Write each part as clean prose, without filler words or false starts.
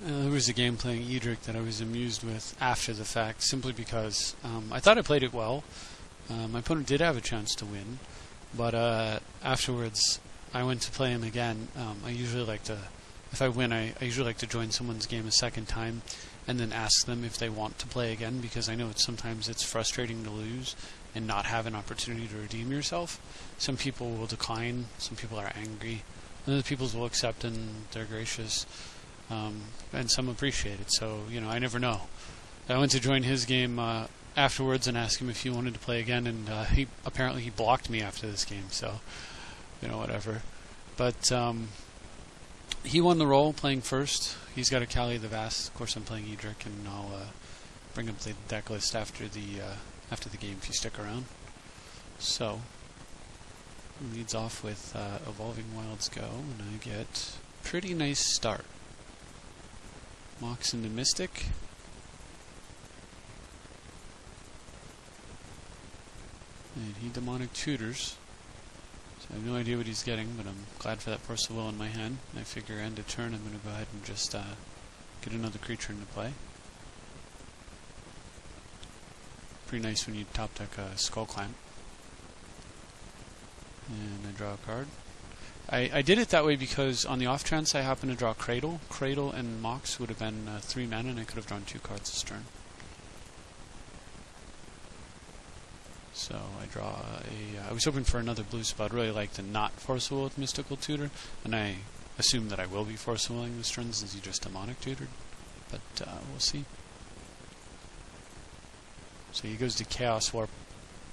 There was a game playing Edric that I was amused with after the fact, simply because I thought I played it well. My opponent did have a chance to win, but afterwards I went to play him again. I usually like to, if I win, I usually like to join someone's game a second time and then ask them if they want to play again, because I know sometimes it's frustrating to lose and not have an opportunity to redeem yourself. Some people will decline, some people are angry, other people will accept and they're gracious. And some appreciate it, so, I never know. I went to join his game afterwards and asked him if he wanted to play again, and he blocked me after this game, so, whatever. But he won the role, playing first. He's got a Kali the Vast. Of course, I'm playing Edric, and I'll bring up the deck list after the game if you stick around. So, leads off with Evolving Wilds Go, and I get a pretty nice start. Mox into Mystic. And he Demonic Tutors. So I have no idea what he's getting, but I'm glad for that Force of Will in my hand. And I figure end of turn I'm going to go ahead and just get another creature into play. Pretty nice when you top deck a Skull Clamp. And I draw a card. I did it that way because on the off chance I happen to draw Cradle. Cradle and Mox would have been 3 mana, and I could have drawn 2 cards this turn. So I draw a... I was hoping for another blue spot. I'd really like to not Force Will with Mystical Tutor, and I assume that I will be Force Willing this turn since he just Demonic Tutored. But we'll see. So he goes to Chaos Warp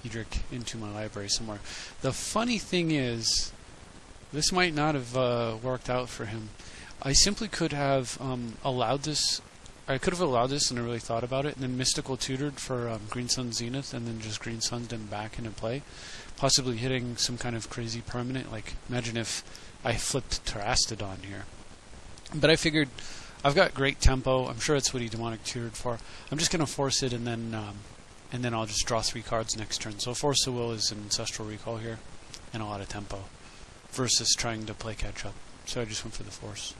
Edric into my library somewhere. The funny thing is, this might not have worked out for him. I simply could have allowed this. I could have allowed this and I really thought about it, and then Mystical Tutored for Green Sun Zenith, and then just Green Sunned him back into play, possibly hitting some kind of crazy permanent. Like, imagine if I flipped Terastodon here. But I figured I've got great tempo. I'm sure it's what he Demonic Tutored for. I'm just going to force it, and then I'll just draw 3 cards next turn. So Force of Will is an Ancestral Recall here, and a lot of tempo, versus trying to play catch up. So I just went for the Force.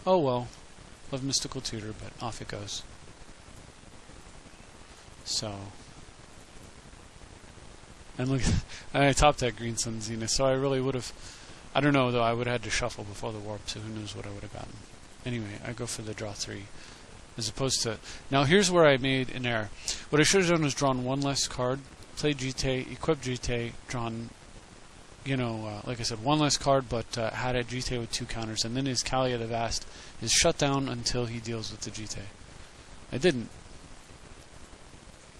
Oh well. Love Mystical Tutor, but off it goes. So. And look, I top deck Green Sun Zenith, so I really would have. I don't know, though, I would have had to shuffle before the warp, so who knows what I would have gotten. Anyway, I go for the draw 3. As opposed to. Now, here's where I made an error. What I should have done was drawn 1 less card, played GT, equipped GT, drawn. Like I said, 1 less card, but had a GT with 2 counters, and then his Kali the Vast is shut down until he deals with the GT. I didn't.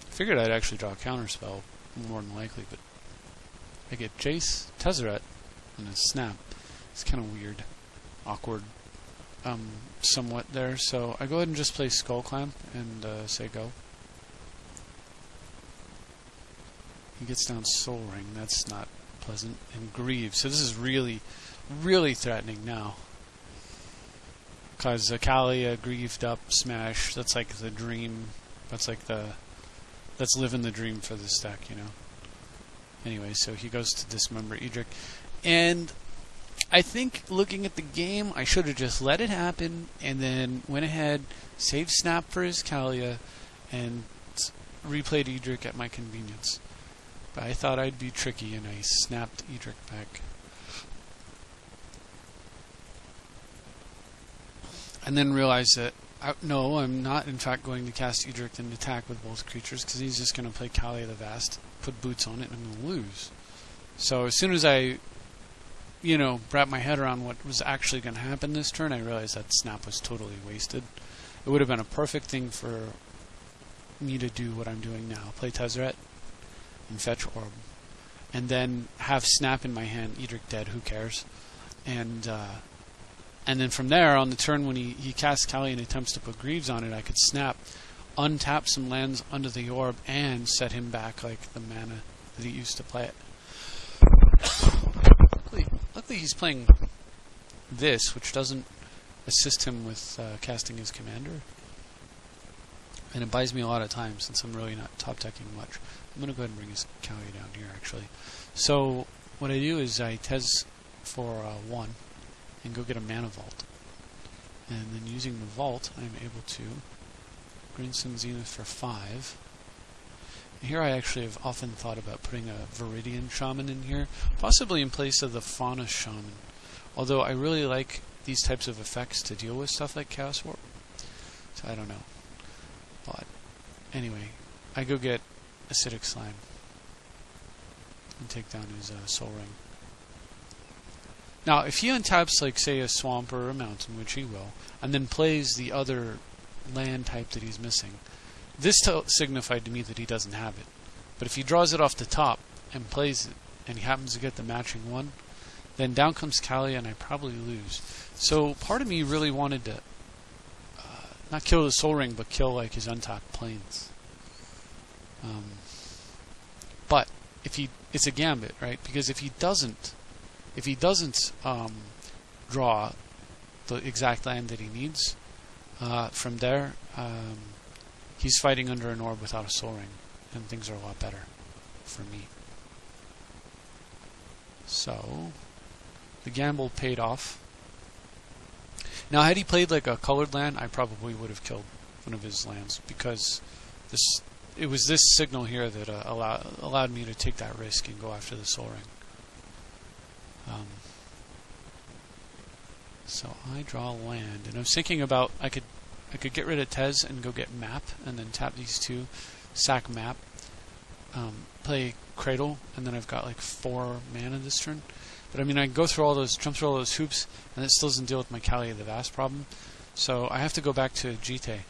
I figured I'd actually draw a counter spell, more than likely, but I get Jace, Tezzeret, and a Snap. It's kind of weird. Awkward, somewhat there, so I go ahead and just play Skull Clamp and say go. He gets down Soul Ring, that's not pleasant, and Grieve. So this is really, really threatening now. Because Kali grieved up, smash, that's like the dream. That's living the dream for this deck, Anyway, so he goes to dismember Edric. And I think looking at the game, I should have just let it happen and then went ahead, saved Snap for his Kalia, and replayed Edric at my convenience. But I thought I'd be tricky, and I snapped Edric back. And then realized that, no, I'm not in fact going to cast Edric and attack with both creatures, because he's just going to play Kali the Vast, put boots on it, and I'm going to lose. So as soon as I, wrapped my head around what was actually going to happen this turn, I realized that snap was totally wasted. It would have been a perfect thing for me to do what I'm doing now. Play Tezzeret and fetch Orb, and then have Snap in my hand. Edric dead, who cares? And then from there, on the turn when he casts Kali and attempts to put Greaves on it, I could Snap, untap some lands under the Orb, and set him back like the mana that he used to play it. Luckily he's playing this, which doesn't assist him with casting his commander. And it buys me a lot of time since I'm really not top decking much. I'm going to go ahead and bring his Kali down here, actually. So what I do is I Tez for 1 and go get a Mana Vault. And then using the Vault, I'm able to Greenstone Zenith for 5. And here I actually have often thought about putting a Viridian Shaman in here, possibly in place of the Fauna Shaman. Although I really like these types of effects to deal with stuff like Chaos Warp. So I don't know. But anyway, I go get Acidic Slime and take down his Soul Ring. Now, if he untaps, like, say, a swamp or a mountain, which he will, and then plays the other land type that he's missing, this signified to me that he doesn't have it. But if he draws it off the top and plays it, and he happens to get the matching one, then down comes Kalia, and I probably lose. So part of me really wanted to not kill the Soul Ring, but kill, like, his untapped plains. But if he, it's a gambit, right? Because if he doesn't draw the exact land that he needs, from there, he's fighting under an orb without a Soul Ring, and things are a lot better for me. So the gamble paid off. Now, had he played like a colored land, I probably would have killed one of his lands, because it was this signal here that allowed me to take that risk and go after the Soul Ring. So I draw land, and I was thinking about I could get rid of Tez and go get Map, and then tap these two, sack Map, play Cradle, and then I've got like 4 mana this turn. But I mean, I can go through all those, jump through all those hoops, and it still doesn't deal with my Kalia the Vast problem. So I have to go back to Jite.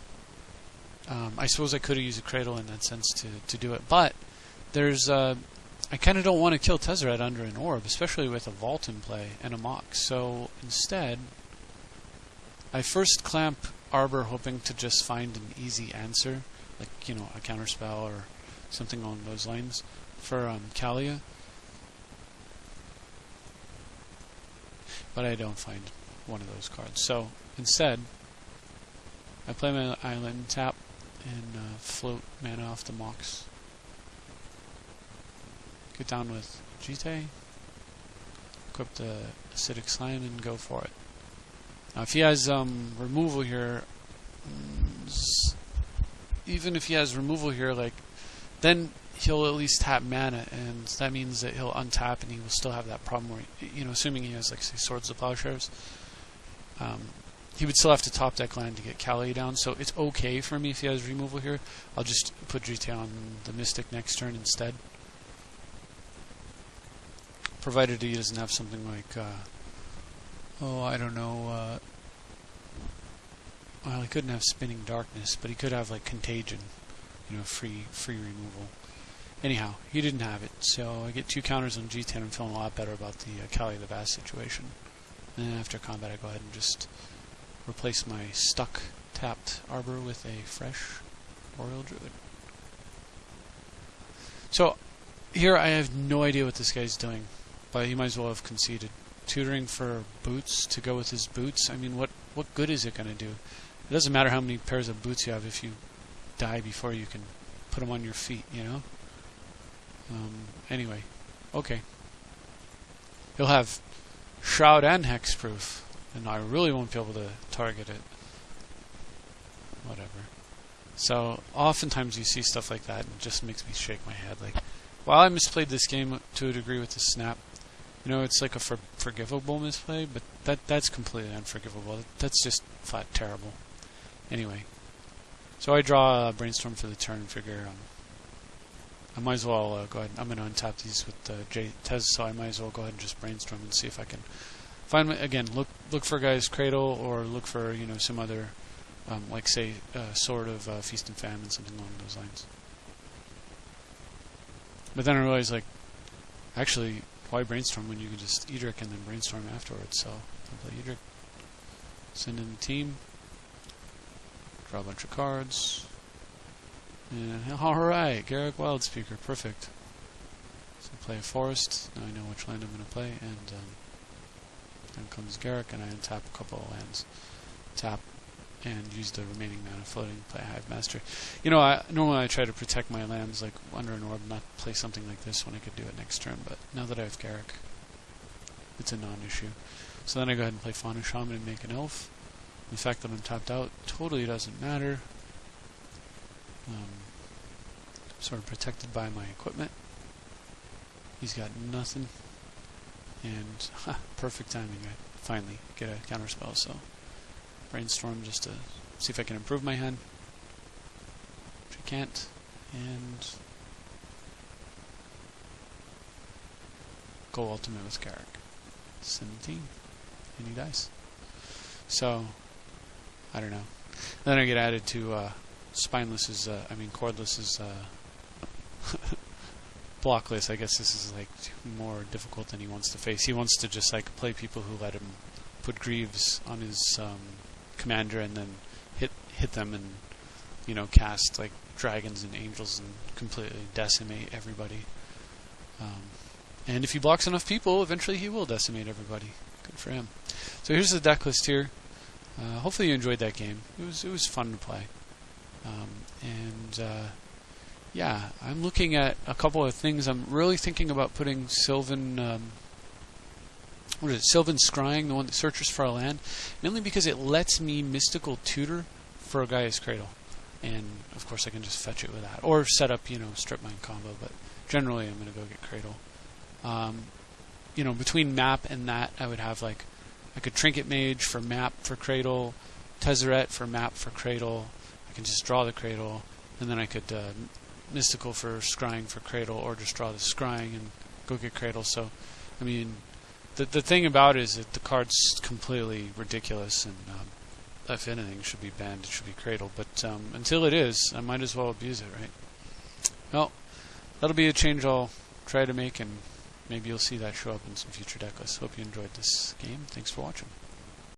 I suppose I could have used a Cradle in that sense to do it, but there's I kind of don't want to kill Tezzeret under an orb, especially with a Vault in play and a Mox. So instead, I first clamp Arbor, hoping to just find an easy answer, like, you know, a counterspell or something along those lines for Kalia. But I don't find one of those cards. So instead, I play my island, tap, and float mana off the Mox. Get down with Jite, equip the Acidic Slime, and go for it. Now, if he has removal here, even if he has removal here, like, then he'll at least tap mana, and that means that he'll untap, and he will still have that problem where, you know, assuming he has, like, say, Swords of Plowshares, he would still have to top deck land to get Kalia down. So it's okay for me if he has removal here. I'll just put Jite on the Mystic next turn instead, provided he doesn't have something like, I don't know, well, he couldn't have Spinning Darkness, but he could have, like, Contagion, you know, free removal. Anyhow, he didn't have it, so I get 2 counters on G10. I'm feeling a lot better about the Kalia the Vast situation. And then after combat, I go ahead and just replace my stuck tapped Arbor with a fresh Boreal Druid. So here I have no idea what this guy's doing, but he might as well have conceded. Tutoring for boots to go with his boots. I mean, what good is it going to do? It doesn't matter how many pairs of boots you have if you die before you can put them on your feet, you know? Anyway, okay. He'll have Shroud and Hexproof, and I really won't be able to target it. Whatever. So, oftentimes you see stuff like that, and it just makes me shake my head. Like, while I misplayed this game to a degree with the snap, you know, it's like a forgivable misplay, but that's completely unforgivable. That's just flat terrible. Anyway, so I draw a Brainstorm for the turn and figure I might as well go ahead. I'm going to untap these with Tez, so I might as well go ahead and just Brainstorm and see if I can find, again, look for Guy's Cradle, or look for, you know, some other, like, say, Sword of Feast and Famine, something along those lines. But then I realized, like, actually, why Brainstorm when you can just Edric and then Brainstorm afterwards? So I'll play Edric, send in the team, draw a bunch of cards, and alright, Garruk Wildspeaker, perfect. So play a Forest, now I know which land I'm going to play, and then comes Garruk, and I untap a couple of lands. Tap, and use the remaining mana floating, play Hive Master. You know, normally I try to protect my lands, like, under an orb, not play something like this when I could do it next turn, but now that I have Garruk, it's a non-issue. So then I go ahead and play Fauna Shaman and make an Elf. The fact that I'm tapped out totally doesn't matter. Sort of protected by my equipment. He's got nothing. And perfect timing. I finally get a counterspell, so Brainstorm just to see if I can improve my hand. Which I can't. And go ultimate with Garrick. 17. And he dies. So, I don't know. Then I get added to Spineless's, Cordless's block list. I guess this is like more difficult than he wants to face. He wants to just like play people who let him put Greaves on his commander and then hit them and, you know, cast like dragons and angels and completely decimate everybody. And if he blocks enough people, eventually he will decimate everybody. Good for him. So here's the deck list here. Hopefully you enjoyed that game. It was fun to play. Yeah, I'm looking at a couple of things. I'm really thinking about putting Sylvan, Sylvan Scrying, the one that searches for a land, mainly because it lets me mystical tutor for a Gaia's Cradle. And, of course, I can just fetch it with that. Or set up, you know, Strip Mine combo, but generally I'm going to go get Cradle. You know, between map and that, I would have, like, I could Trinket Mage for map for Cradle, Tezzeret for map for Cradle. I can just draw the Cradle, and then I could Mystical for Scrying for Cradle, or just draw the Scrying and go get Cradle. So, I mean, the thing about it is that the card's completely ridiculous, and if anything should be banned, it should be Cradle. But until it is, I might as well abuse it, right? Well, that'll be a change I'll try to make, and maybe you'll see that show up in some future deck lists. Hope you enjoyed this game. Thanks for watching.